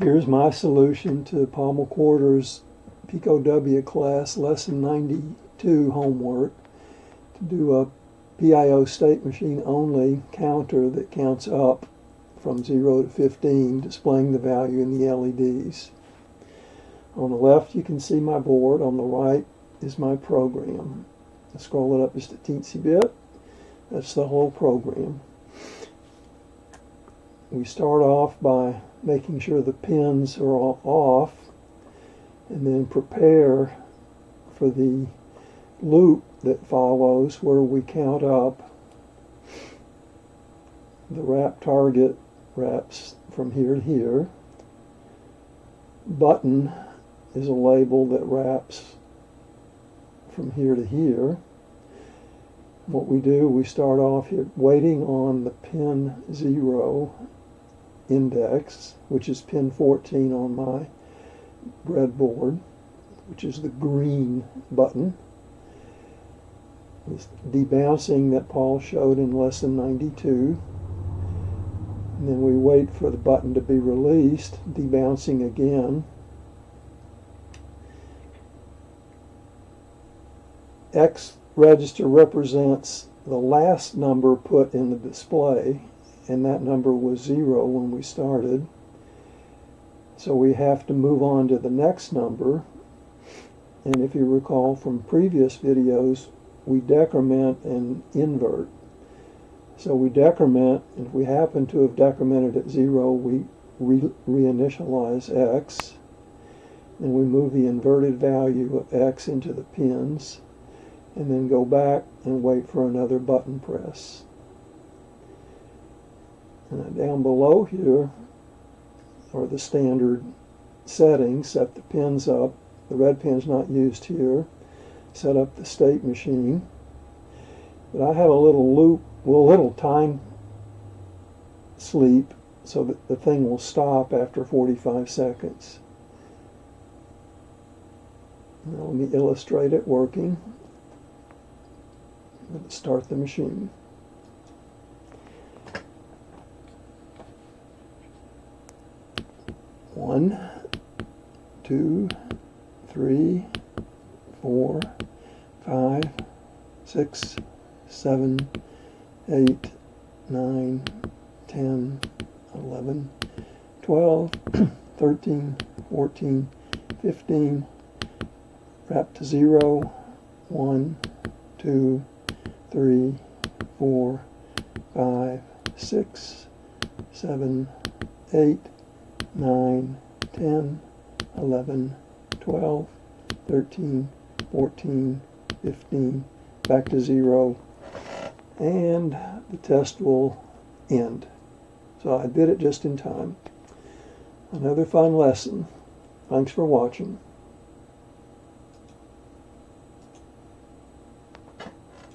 Here's my solution to Paul McWhorter's picow class lesson 92 homework to do a PIO state machine only counter that counts up from 0 to 15, displaying the value in the LEDs. On the left you can see my board, on the right is my program. I scroll it up just a teensy bit. That's the whole program. We start off by making sure the pins are all off, and then prepare for the loop that follows where we count up. The wrap target wraps from here to here. Button is a label that wraps from here to here. What we do, we start off here waiting on the pin 0 index, which is pin 14 on my breadboard, which is the green button. This debouncing that Paul showed in lesson 92. And then we wait for the button to be released, debouncing again. X register represents the last number put in the display, and that number was 0 when we started. So we have to move on to the next number. And if you recall from previous videos, we decrement and invert. So we decrement, and if we happen to have decremented at 0, we reinitialize X, and we move the inverted value of X into the pins, and then go back and wait for another button press. And down below here are the standard settings. Set the pins up. The red pin's not used here. Set up the state machine. But I have a little loop, well, a little time sleep, so that the thing will stop after 45 seconds. Now let me illustrate it working. Let's start the machine. One, 2, 3, 4, 5, 6, 7, 8, 9, 10, 11, 12, 13, 14, 15, wrap to 0, 1, 2, 3, 4, 5, 6, 7, 8, 9, 10, 11, 12, 13, 14, 15, back to 0, and the test will end. So I did it just in time. Another fun lesson. Thanks for watching.